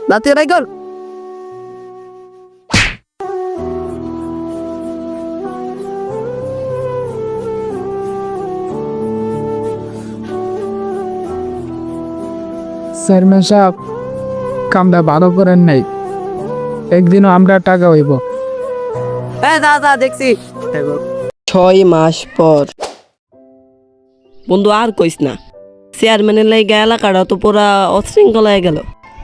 লাতি রাই কর। চেয়ারম্যান সাহেব, কামটা ভালো করেন নাই, একদিনও আমরা টাকা হইব। হ্যাঁ যা দেখছি। 6 মাস পর। বন্ধু আর কইস না, চেয়ারম্যানের লাইগা এলাকাটা তো পুরা অশৃঙ্খল হয়ে গেল।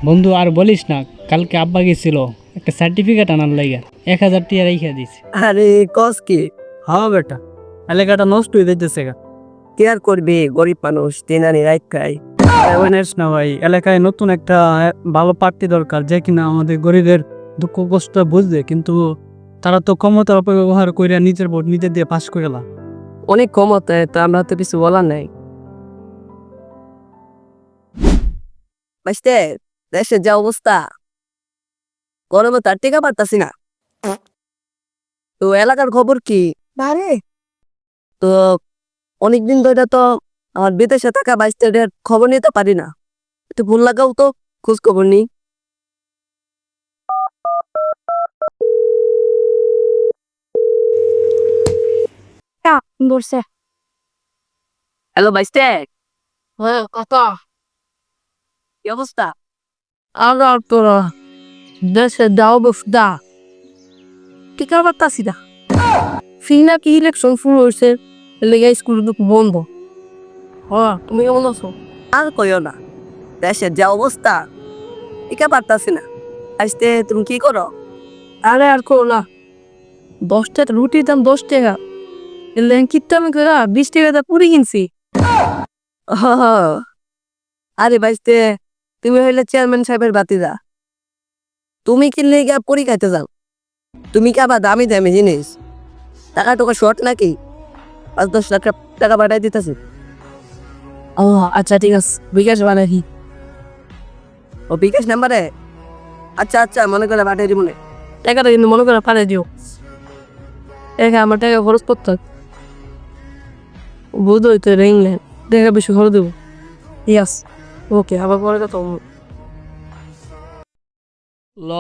বন্ধু আর বলিস না, কালকে আব্বা গেছিল একটা সার্টিফিকেট আনার লাইগা 1000 টাকা রেখে দিছে। আরে কস কি? হ্যাঁ বেটা, এলাকাটা নষ্ট হয়ে যাইতেছে গা। কি আর করবি, গরিব মানুষ দিনানি রাইত খাই। অ্যাওয়ারনেস না ভাই, এলাকায় নতুন একটা ভালো প্রার্থী দরকার যে কিনা আমাদের গরিবের দুঃখ কষ্ট বুঝবে, কিন্তু তারা তো ক্ষমতার অপব্যবহার করে নিজের ভোট নিজে দিয়ে পাস করে গেল। অনেক ক্ষমতায়, তো আমরা তো কিছু বলার নাই। বুঝতে দেশের যা অবস্থা, গরমে তার টিকা পারতাছি না। তো এলাকার খবর কি? বারে তো অনেকদিন ধরে তো আমার বিদেশে থাকা বাইস্তাদের খবর নিতে পারি না। একটু ভুল লাগাও তো, খোঁজ খবর নি। বলছে হ্যালো বাইস্তে, কত কি অবস্থা? আর তোরা দেশে দাও বফদা টিকা পারতাছি না। ফিনা কি ইলেকশন শুরু হয়েছে, লেগে স্কুল বন্ধ। হ্যাঁ, তুমি কেমন আছো? আর কইও না, দেশের যা অবস্থা, টিকা পারতাছি না। আসতে তুমি কি করো? আরে আর করো না, 10 টাকা রুটির দাম 10 টাকা, এলে কিনতে আমি করে 20 টাকা পুরি কিনছি। আরে বাইস্তে, তুমি হইলে চেয়ারম্যান সাহেবের বাতিদা, তুমি কিনলে গিয়া পরি খাইতে যাও। তুমি কি আবার দামি দামি জিনিস, টাকা টাকা শর্ট নাকি? 5-10 লাখ টাকা পাঠাই দিতেছি। ও আচ্ছা ঠিক আছে, বিকাশ বানাই। ও বিকাশ নাম্বারে? আচ্ছা আচ্ছা, মনে করে পাঠাই দিব মনে। টাকাটা কিন্তু মনে করে পাঠিয়ে দিও। আমার টাকা খরচ করতে বুধ হইতে রেংলে টাকা বেশি খরচ দেবো। ইয়াস, ওকে, আবার পরে কথা বলবো। ল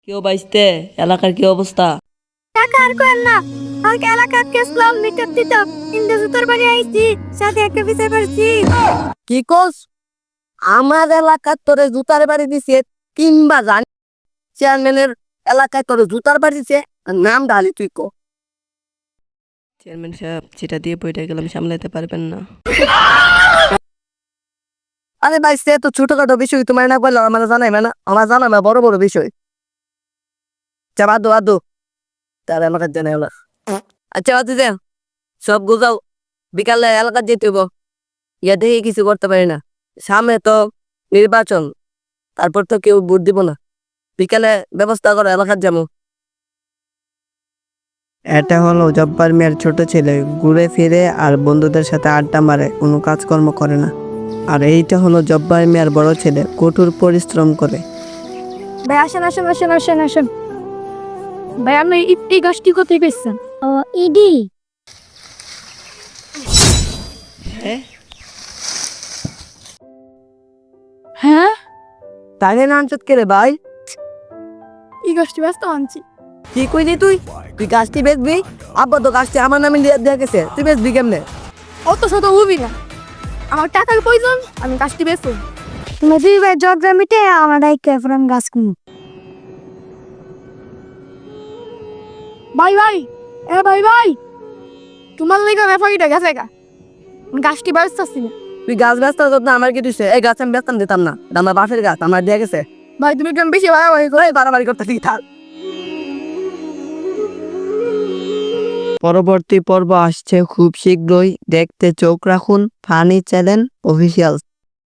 কেউ বাইসতে এলাকার কি অবস্থা? টাকা আর করেন না, কালকে এলাকার কেসলাম মিটার দিতাম, কিন্তু জুতোর বাড়ি আইছি, সাথে একটা বিষয় পারছি। কি কোস? আমার এলাকার তোরে জুতার বাড়ি দিছে, কিংবা জানি চেয়ারম্যানের এলাকায় তোরে জুতার বাড়ি দিছে, নাম ডালি তুই কো। চেয়ারম্যান সাহেব, যেটা দিয়ে বইটা গেলাম সামলাতে পারবেন না। আরে ভাই, সে তো ছোটখাটো বিষয়, তোমার না বললে আমার জানাইবে না, আমার জানাবে বড় বড় বিষয়। আচ্ছা বাদো বাদো, তার এলাকার জানাই ওলা। আচ্ছা বাদু যে সব গুজাও, বিকালে এলাকার যেতে হইব। ইয়া দেখে কিছু করতে পারি না, সামনে তো নির্বাচন, তারপর তো কেউ ভোট দিব না। বিকালে ব্যবস্থা করো, এলাকার যাবো। এটা হলো জব্বার মিয়ার ছোট ছেলে, ঘুরে ফিরে আর বন্ধুদের সাথে আড্ডা মারে, কোনো কাজকর্ম করে না। আর এইটা হলো জব্বার মিয়ার বড় ছেলে, কঠোর পরিশ্রম করে। ভাই আসেন আসেন আসেন আসেন আসেন। ভাই আপনি এই গাছটি কোথায় পেয়েছেন? ও ইডি। হ্যাঁ, তাইলে না আনছত কে রে ভাই? এই গাছটি ব্যস্ত আনছি। কি কইলি তুই? তুই গাছটি বেচবি? আব্বা তো গাছটি আমার নামে দিয়ে গেছে, তুই বেচবি কেমনে? অত শত উবি না, আমার টাকার প্রয়োজন, আমি গাছটি বেচবো। তুমি দুই ভাই জগরা মিটে আমার ডাইকে ফ্রেম গাছ কিনি। ভাই ভাই, এ ভাই ভাই, তোমার লেগে রেফারিটা গেছে গা, গাছটি ব্যস্তাছি না। তুই গাছ ব্যস্ত না, আমার কি দিছে? এই গাছ আমি বেচতাম দিতাম না, এটা আমার বাপের গাছ, আমার দিয়ে গেছে। ভাই তুমি কেমন বেশি বাড়াবাড়ি করে? বাড়াবাড়ি করতে ঠিক থাক। পরবর্তী পর্ব আসছে খুব শীঘ্রই, দেখতে চোখ রাখুন ফানি চ্যানেল অফিসিয়াল।